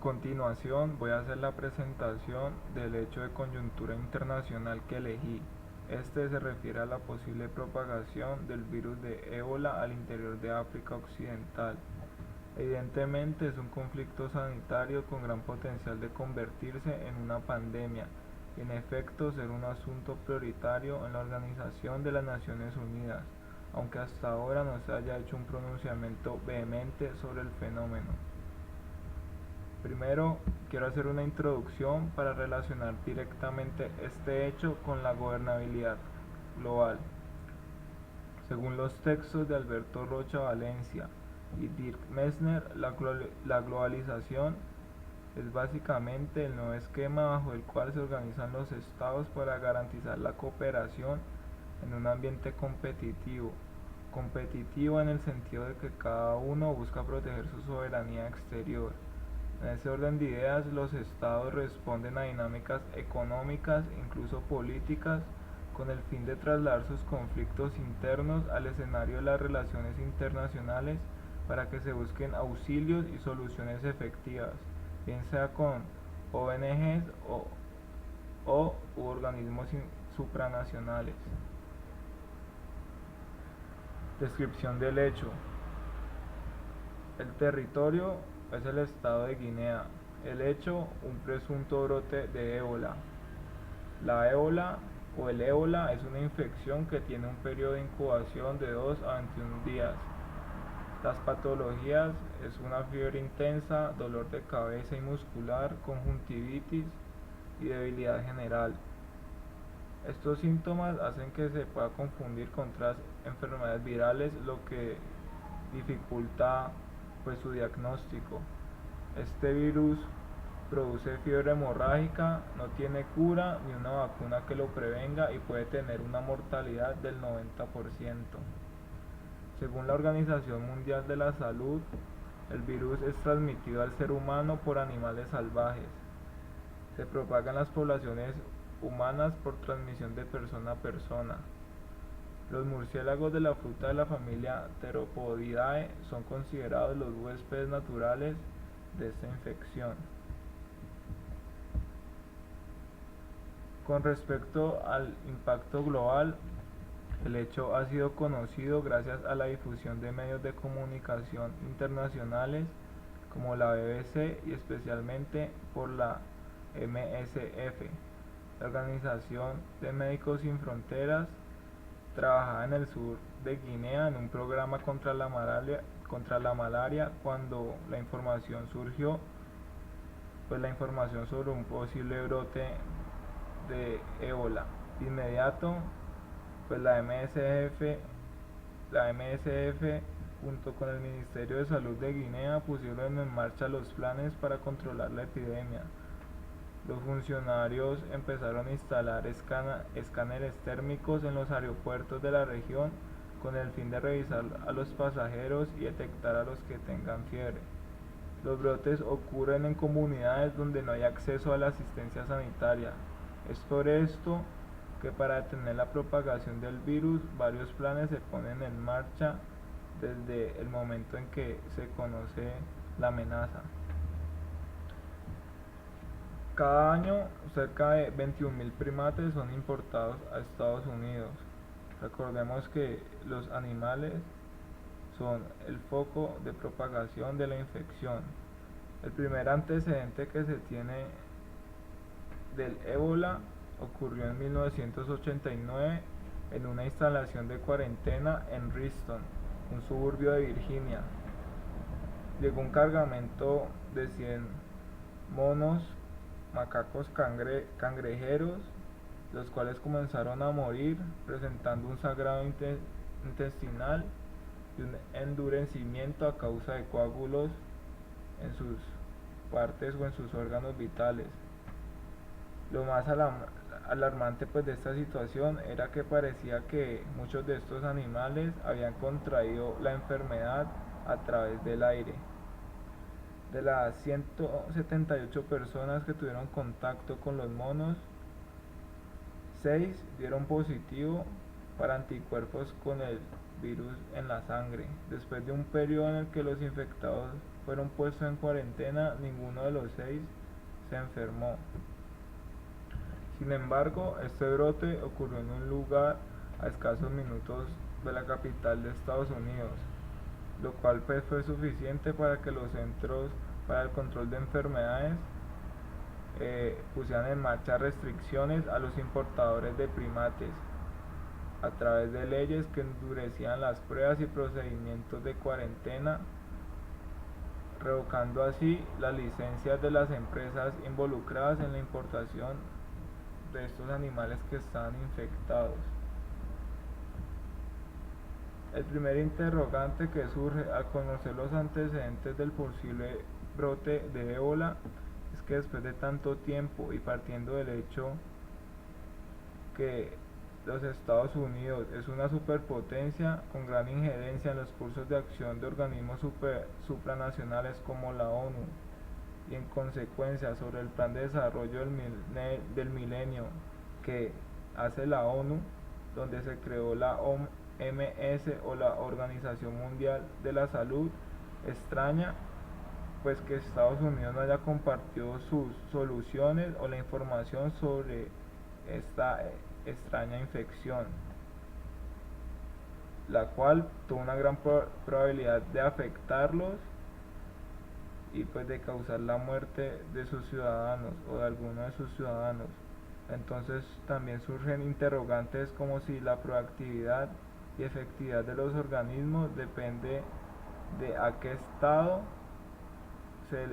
continuación voy a hacer la presentación del hecho de coyuntura internacional que elegí. Este se refiere a la posible propagación del virus de ébola al interior de África Occidental. Evidentemente es un conflicto sanitario con gran potencial de convertirse en una pandemia y en efecto ser un asunto prioritario en la Organización de las Naciones Unidas, aunque hasta ahora no se haya hecho un pronunciamiento vehemente sobre el fenómeno. Primero, quiero hacer una introducción para relacionar directamente este hecho con la gobernabilidad global. Según los textos de Alberto Rocha Valencia y Dirk Messner, la globalización es básicamente el nuevo esquema bajo el cual se organizan los estados para garantizar la cooperación en un ambiente competitivo en el sentido de que cada uno busca proteger su soberanía exterior. En ese orden de ideas, los estados responden a dinámicas económicas, incluso políticas, con el fin de trasladar sus conflictos internos al escenario de las relaciones internacionales para que se busquen auxilios y soluciones efectivas, bien sea con ONGs o organismos supranacionales. Descripción del hecho. El territorio es el estado de Guinea. El hecho, un presunto brote de ébola. La ébola o el ébola es una infección que tiene un periodo de incubación de 2 a 21 días. Las patologías es una fiebre intensa, dolor de cabeza y muscular, conjuntivitis y debilidad general. Estos síntomas hacen que se pueda confundir con otras enfermedades virales, lo que dificulta su diagnóstico. Este virus produce fiebre hemorrágica, no tiene cura ni una vacuna que lo prevenga y puede tener una mortalidad del 90%. Según la Organización Mundial de la Salud, el virus es transmitido al ser humano por animales salvajes. Se propaga en las poblaciones humanas por transmisión de persona a persona. Los murciélagos de la fruta de la familia Theropodidae son considerados los huéspedes naturales de esta infección. Con respecto al impacto global, el hecho ha sido conocido gracias a la difusión de medios de comunicación internacionales como la BBC y especialmente por la MSF, la Organización de Médicos Sin Fronteras. Trabajaba en el sur de Guinea en un programa contra la malaria cuando la información surgió, la información sobre un posible brote de ébola. De inmediato, la MSF junto con el Ministerio de Salud de Guinea pusieron en marcha los planes para controlar la epidemia. Los funcionarios empezaron a instalar escáneres térmicos en los aeropuertos de la región con el fin de revisar a los pasajeros y detectar a los que tengan fiebre. Los brotes ocurren en comunidades donde no hay acceso a la asistencia sanitaria. Es por esto que para detener la propagación del virus, varios planes se ponen en marcha desde el momento en que se conoce la amenaza. Cada año, cerca de 21.000 primates son importados a Estados Unidos. Recordemos que los animales son el foco de propagación de la infección. El primer antecedente que se tiene del ébola ocurrió en 1989 en una instalación de cuarentena en Reston, un suburbio de Virginia. Llegó un cargamento de 100 monos macacos cangrejeros, los cuales comenzaron a morir presentando un sangrado intestinal y un endurecimiento a causa de coágulos en sus partes o en sus órganos vitales. Lo más alarmante de esta situación era que parecía que muchos de estos animales habían contraído la enfermedad a través del aire. De las 178 personas que tuvieron contacto con los monos, 6 dieron positivo para anticuerpos con el virus en la sangre, después de un periodo en el que los infectados fueron puestos en cuarentena, ninguno de los 6 se enfermó. Sin embargo, este brote ocurrió en un lugar a escasos minutos de la capital de Estados Unidos, lo cual pues fue suficiente para que los Centros para el Control de Enfermedades pusieran en marcha restricciones a los importadores de primates a través de leyes que endurecían las pruebas y procedimientos de cuarentena, revocando así las licencias de las empresas involucradas en la importación de estos animales que estaban infectados. El primer interrogante que surge al conocer los antecedentes del posible brote de ébola es que después de tanto tiempo y partiendo del hecho que los Estados Unidos es una superpotencia con gran injerencia en los cursos de acción de organismos supranacionales como la ONU y en consecuencia sobre el plan de desarrollo del milenio que hace la ONU, donde se creó la OMS o la Organización Mundial de la Salud, extraña pues que Estados Unidos no haya compartido sus soluciones o la información sobre esta extraña infección, la cual tuvo una gran probabilidad de afectarlos y pues de causar la muerte de sus ciudadanos o de alguno de sus ciudadanos. Entonces también surgen interrogantes como si la proactividad y efectividad de los organismos depende de a qué estado se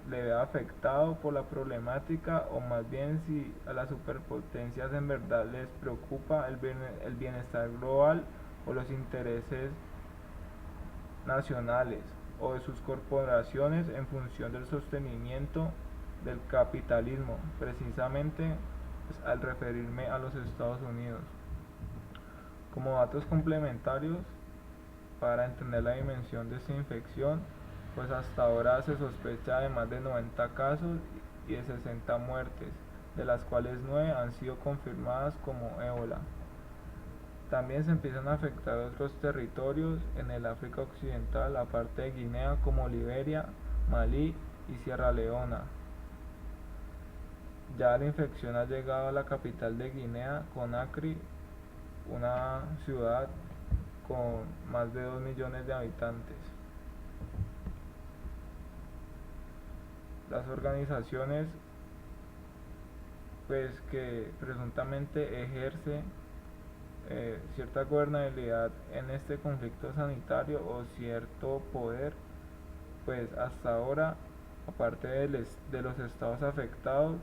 le ve afectado por la problemática o más bien si a las superpotencias en verdad les preocupa el bienestar global o los intereses nacionales o de sus corporaciones en función del sostenimiento del capitalismo, precisamente pues, al referirme a los Estados Unidos. Como datos complementarios, para entender la dimensión de esta infección, pues hasta ahora se sospecha de más de 90 casos y de 60 muertes, de las cuales 9 han sido confirmadas como ébola. También se empiezan a afectar otros territorios en el África Occidental, aparte de Guinea, como Liberia, Malí y Sierra Leona. Ya la infección ha llegado a la capital de Guinea, Conakry, una ciudad con más de 2 millones de habitantes. Las organizaciones pues que presuntamente ejerce cierta gobernabilidad en este conflicto sanitario o cierto poder, pues hasta ahora, aparte de los estados afectados,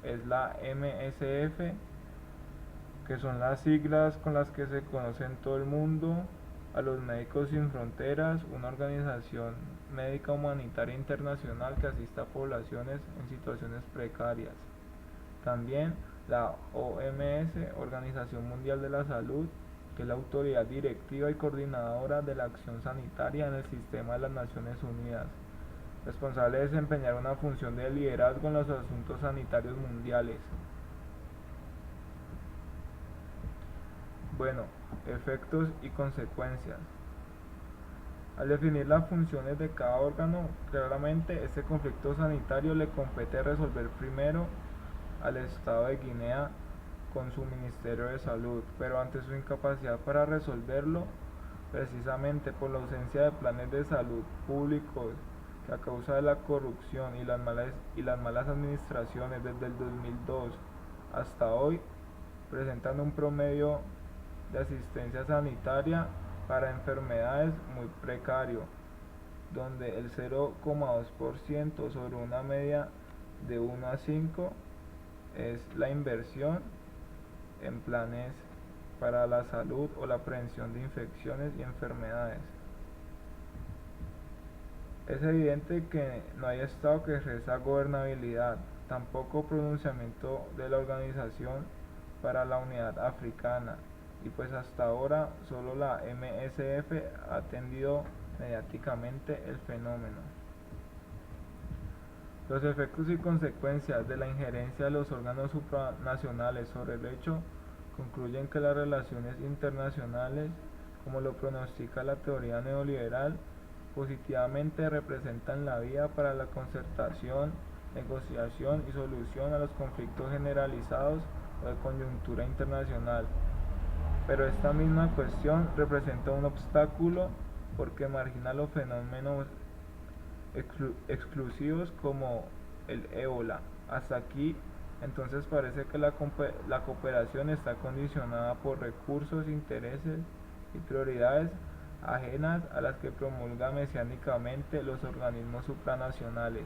es la MSF, que son las siglas con las que se conoce en todo el mundo a los Médicos Sin Fronteras, una organización médica humanitaria internacional que asiste a poblaciones en situaciones precarias. También la OMS, Organización Mundial de la Salud, que es la autoridad directiva y coordinadora de la acción sanitaria en el sistema de las Naciones Unidas, responsable de desempeñar una función de liderazgo en los asuntos sanitarios mundiales. Bueno, efectos y consecuencias. Al definir las funciones de cada órgano, claramente este conflicto sanitario le compete resolver primero al Estado de Guinea con su Ministerio de Salud, pero ante su incapacidad para resolverlo, precisamente por la ausencia de planes de salud públicos que a causa de la corrupción y las malas administraciones desde el 2002 hasta hoy presentan un promedio de asistencia sanitaria para enfermedades muy precario, donde el 0,2% sobre una media de 1 a 5 es la inversión en planes para la salud o la prevención de infecciones y enfermedades. Es evidente que no hay Estado que ejerza gobernabilidad, tampoco pronunciamiento de la Organización para la Unidad Africana, y pues hasta ahora solo la MSF ha atendido mediáticamente el fenómeno. Los efectos y consecuencias de la injerencia de los órganos supranacionales sobre el hecho concluyen que las relaciones internacionales, como lo pronostica la teoría neoliberal, positivamente representan la vía para la concertación, negociación y solución a los conflictos generalizados o de coyuntura internacional. Pero esta misma cuestión representa un obstáculo porque margina los fenómenos exclusivos como el ébola. Hasta aquí, entonces parece que la cooperación está condicionada por recursos, intereses y prioridades ajenas a las que promulgan mesiánicamente los organismos supranacionales.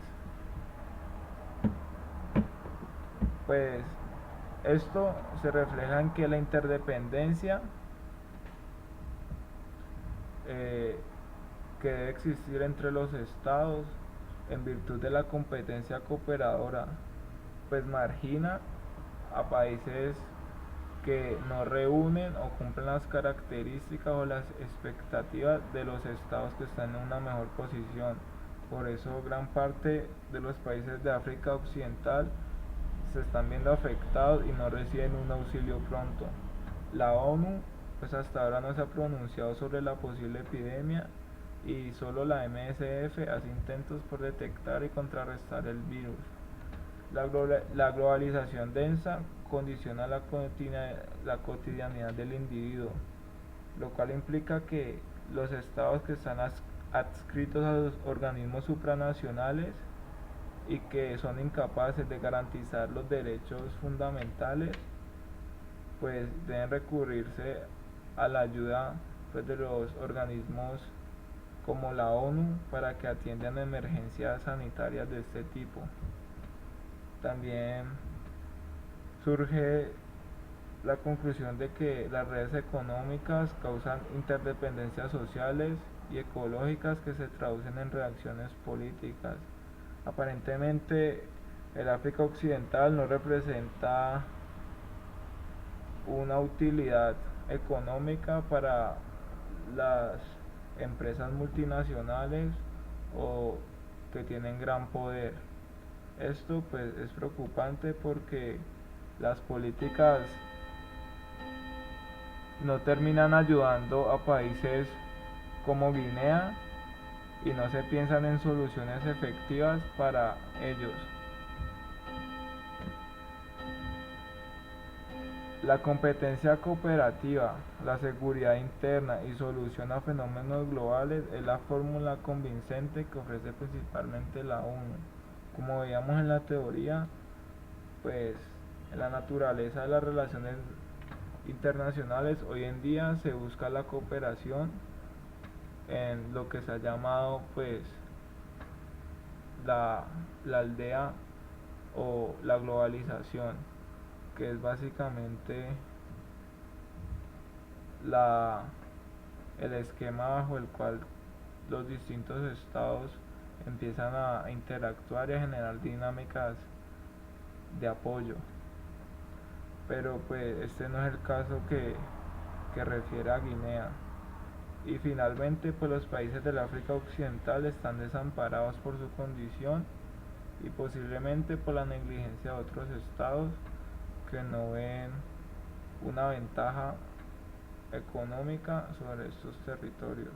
Pues esto se refleja en que la interdependencia que debe existir entre los estados en virtud de la competencia cooperadora, pues margina a países que no reúnen o cumplen las características o las expectativas de los estados que están en una mejor posición. Por eso gran parte de los países de África Occidental se están viendo afectados y no reciben un auxilio pronto. La ONU pues hasta ahora no se ha pronunciado sobre la posible epidemia y solo la MSF hace intentos por detectar y contrarrestar el virus. La globalización densa condiciona la cotidianidad del individuo, lo cual implica que los estados que están adscritos a los organismos supranacionales y que son incapaces de garantizar los derechos fundamentales, pues deben recurrirse a la ayuda pues, de los organismos como la ONU para que atiendan emergencias sanitarias de este tipo. También surge la conclusión de que las redes económicas causan interdependencias sociales y ecológicas que se traducen en reacciones políticas. Aparentemente, el África Occidental no representa una utilidad económica para las empresas multinacionales o que tienen gran poder. Esto pues es preocupante porque las políticas no terminan ayudando a países como Guinea y no se piensan en soluciones efectivas para ellos. La competencia cooperativa, la seguridad interna y solución a fenómenos globales es la fórmula convincente que ofrece principalmente la ONU. Como veíamos en la teoría, pues en la naturaleza de las relaciones internacionales hoy en día se busca la cooperación en lo que se ha llamado pues la aldea o la globalización, que es básicamente el esquema bajo el cual los distintos estados empiezan a interactuar y a generar dinámicas de apoyo. Pero pues este no es el caso que refiere a Guinea. Y finalmente pues los países del África Occidental están desamparados por su condición y posiblemente por la negligencia de otros estados que no ven una ventaja económica sobre estos territorios.